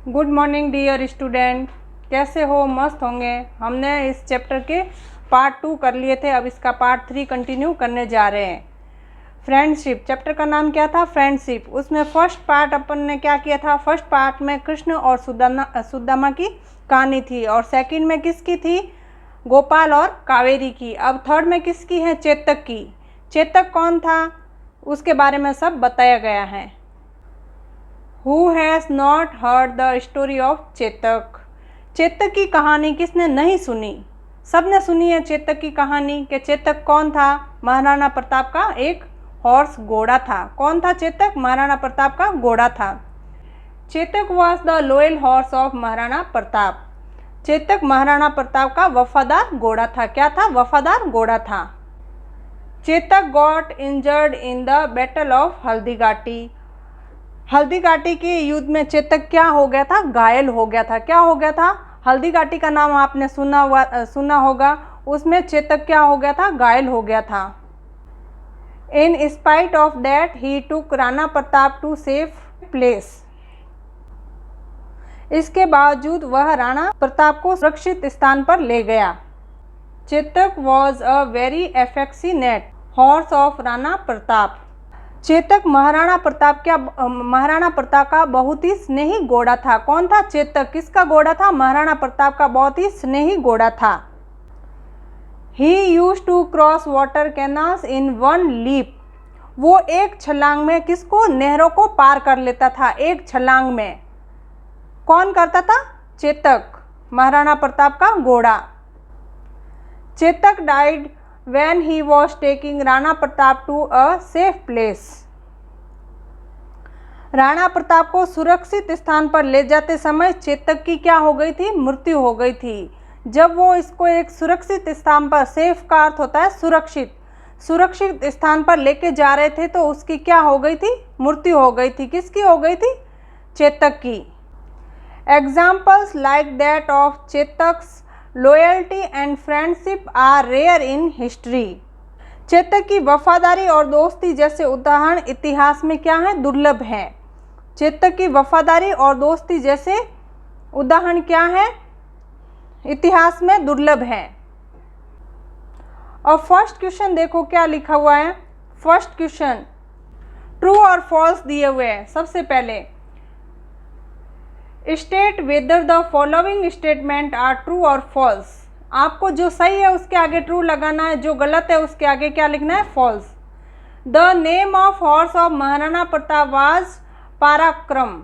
Good morning dear student, कैसे हो? मस्त होंगे। हमने इस चैप्टर के पार्ट 2 कर लिए थे, अब इसका पार्ट 3 कंटिन्यू करने जा रहे हैं। फ्रेंडशिप, चैप्टर का नाम क्या था? फ्रेंडशिप। उसमें फर्स्ट पार्ट अपन ने क्या किया था? फर्स्ट पार्ट में कृष्ण और सुदामा की कहानी थी, और सेकंड में किसकी थी? गोपाल और कावेरी की। अब थर्ड में किसकी है? चेतक की। चेतक कौन था उसके बारे में सब बताया गया है। Who has not heard the story of Chetak? Chetak की कहानी किसने नहीं सुनी? सबने सुनी है चेतक की कहानी। कि चेतक कौन था? महाराणा प्रताप का एक हॉर्स, घोड़ा था। कौन था चेतक? महाराणा प्रताप का घोड़ा था। Chetak was the loyal horse of Maharana Pratap. Chetak Maharana Pratap का वफादार घोड़ा था। क्या था? वफादार घोड़ा था। Chetak got injured in the battle of Haldighati. Haldighati के युद्ध में चेतक क्या हो गया था? घायल हो गया था। क्या हो गया था? हल्दीघाटी का नाम आपने सुना होगा। उसमें चेतक क्या हो गया था? घायल हो गया था। In spite of that he took Rana Pratap to safe place. इसके बावजूद वह राणा प्रताप को सुरक्षित स्थान पर ले गया। Chetak was a very affectionate horse of Rana Pratap. Chetak Maharana Pratap का बहुत ही स्नेही घोड़ा था। कौन था? चेतक। किसका घोड़ा था? महाराणा प्रताप का बहुत ही स्नेही घोड़ा था। He used to cross water canals in one leap. वो एक छलांग में किसको? नहरों को पार कर लेता था, एक छलांग में। कौन करता था? चेतक, महाराणा प्रताप का घोड़ा। Chetak died when he was taking Rana Pratap to a safe place। Rana Pratap को सुरक्षित स्थान पर ले जाते समय चेतक की क्या हो गई थी? मृत्यु हो गई थी। जब वो इसको एक सुरक्षित स्थान पर, सेफ का अर्थ होता है सुरक्षित स्थान पर लेके जा रहे थे, तो उसकी क्या हो गई थी? मृत्यु हो गई थी। किसकी हो गई थी? चेतक की। Examples like that of Chetak's loyalty and friendship are rare in history. Chetak की वफादारी और दोस्ती जैसे उदाहरण इतिहास में क्या है? दुर्लभ है। चेतक की वफादारी और दोस्ती जैसे उदाहरण क्या है? इतिहास में दुर्लभ है। और फर्स्ट क्वेश्चन देखो क्या लिखा हुआ है। फर्स्ट क्वेश्चन ट्रू और फॉल्स दिए हुए हैं। सबसे पहले state whether the following statement are true और फॉल्स। आपको जो सही है उसके आगे ट्रू लगाना है, जो गलत है उसके आगे क्या लिखना है? False. The name of horse of Maharana Pratap was Parakram.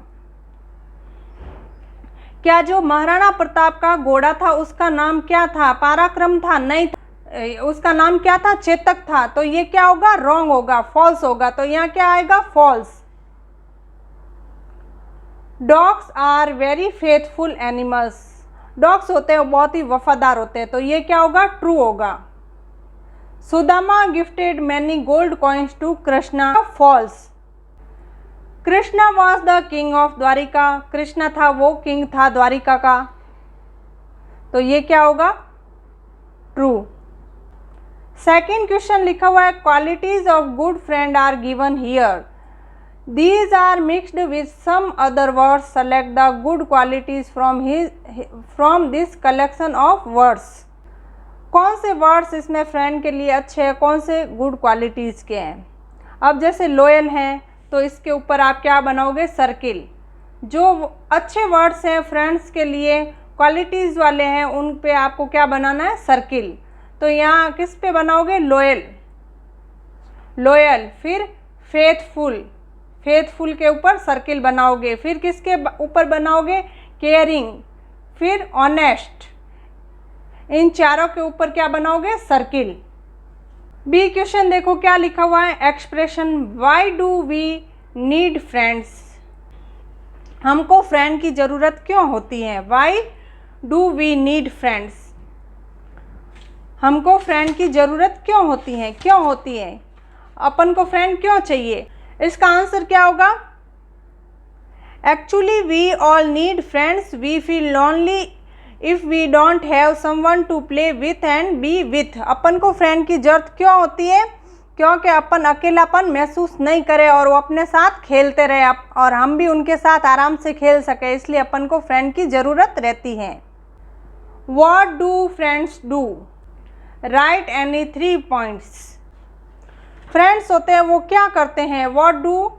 क्या जो महाराणा प्रताप का घोड़ा था उसका नाम क्या था? पराक्रम था? नहीं, उसका नाम क्या था? चेतक था। तो ये क्या होगा? रॉन्ग होगा, फॉल्स होगा। तो यहाँ क्या आएगा? False. Dogs are very faithful animals. Dogs होते हैं बहुत ही वफादार होते हैं। तो ये क्या होगा? ट्रू होगा। Sudama gifted many gold coins to Krishna. False. Krishna was the king of Dwarika. Krishna था, वो किंग था द्वारिका का। तो ये क्या होगा? ट्रू। सेकेंड क्वेश्चन लिखा हुआ है qualities of good friend are given here. These are mixed with some other words. Select the good qualities from this collection of words. कौन से वर्ड्स इसमें फ्रेंड के लिए अच्छे हैं, कौन से गुड क्वालिटीज़ के हैं? अब जैसे लॉयल हैं तो इसके ऊपर आप क्या बनाओगे? सर्किल। जो अच्छे वर्ड्स हैं फ्रेंड्स के लिए, क्वालिटीज़ वाले हैं, उन पे आपको क्या बनाना है? सर्किल। तो यहाँ किस पे बनाओगे? लॉयल। फिर फेथफुल के ऊपर सर्किल बनाओगे। फिर किसके ऊपर बनाओगे? केयरिंग। फिर ऑनेस्ट। इन चारों के ऊपर क्या बनाओगे? सर्किल। बी क्वेश्चन देखो क्या लिखा हुआ है। Expression why do we need friends. हमको फ्रेंड की ज़रूरत क्यों होती है? Why do we need friends. हमको फ्रेंड की ज़रूरत क्यों होती है? क्यों होती है? अपन को फ्रेंड क्यों चाहिए? इसका आंसर क्या होगा? Actually we all need friends. We feel lonely if we don't have someone to play with and be with. अपन को फ्रेंड की जरूरत क्यों होती है? क्योंकि अपन अकेलापन महसूस नहीं करें और वो अपने साथ खेलते रहे और हम भी उनके साथ आराम से खेल सके, इसलिए अपन को फ्रेंड की ज़रूरत रहती है। What do friends do? Right any 3 points. Friends होते हैं वो क्या करते हैं? What do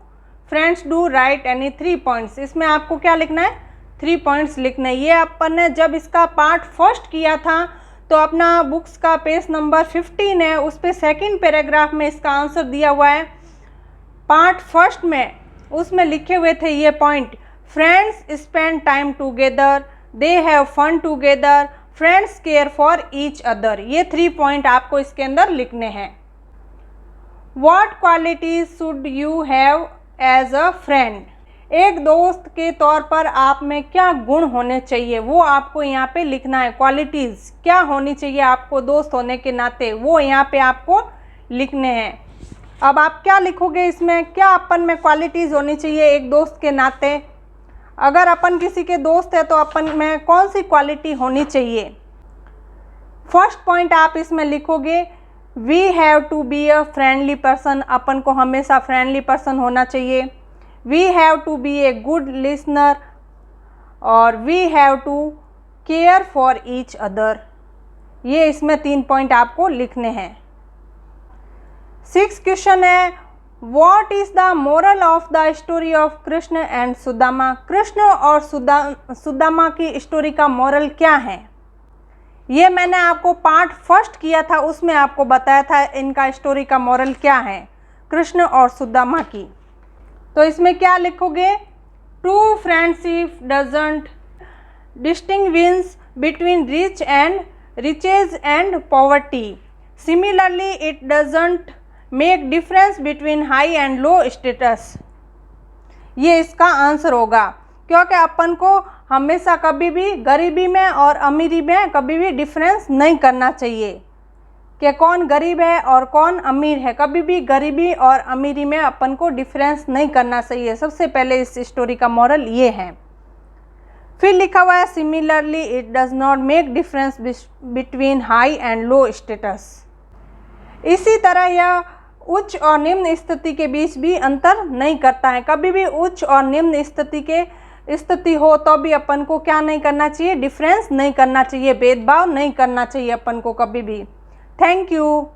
friends do? Right any 3 points. इसमें आपको क्या लिखना है? 3 पॉइंट्स लिखना है। ये अपन ने जब इसका पार्ट फर्स्ट किया था तो अपना बुक्स का पेज नंबर 15 है, उस पे सेकेंड पैराग्राफ में इसका आंसर दिया हुआ है। पार्ट फर्स्ट में उसमें लिखे हुए थे ये point, friends spend time together, they have fun together, friends care for each other. ये 3 पॉइंट आपको इसके अंदर लिखने हैं। What qualities should you have as a friend? एक दोस्त के तौर पर आप में क्या गुण होने चाहिए वो आपको यहाँ पे लिखना है। क्वालिटीज़ क्या होनी चाहिए आपको दोस्त होने के नाते, वो यहाँ पे आपको लिखने हैं। अब आप क्या लिखोगे इसमें? क्या अपन में क्वालिटीज़ होनी चाहिए एक दोस्त के नाते? अगर अपन किसी के दोस्त है तो अपन में कौन सी क्वालिटी होनी चाहिए? फर्स्ट पॉइंट आप इसमें लिखोगे, we have to be a friendly person. अपन को हमेशा फ्रेंडली पर्सन होना चाहिए। We have to be a good listener और we have to care for each other. ये इसमें 3 पॉइंट आपको लिखने हैं। 6 क्वेश्चन है, what is the moral of the story of Krishna and Sudama? Krishna और सुदामा की स्टोरी का मोरल क्या है? ये मैंने आपको पार्ट फर्स्ट किया था, उसमें आपको बताया था इनका स्टोरी का मोरल क्या है, कृष्ण और सुदामा की। तो इसमें क्या लिखोगे? True friendship doesn't distinguish between riches and poverty. Similarly, it doesn't make difference between high and low status. ये इसका आंसर होगा, क्योंकि अपन को हमेशा कभी भी गरीबी में और अमीरी में कभी भी डिफरेंस नहीं करना चाहिए कि कौन गरीब है और कौन अमीर है। कभी भी गरीबी और अमीरी में अपन को डिफरेंस नहीं करना चाहिए। सबसे पहले इस स्टोरी का मॉरल ये है। फिर लिखा हुआ है, similarly it does not make difference between high and low status. इसी तरह यह उच्च और निम्न स्थिति के बीच भी अंतर नहीं करता है। कभी भी उच्च और निम्न स्थिति हो तो भी अपन को क्या नहीं करना चाहिए? डिफरेंस नहीं करना चाहिए, भेदभाव नहीं करना चाहिए अपन को कभी भी। Thank you.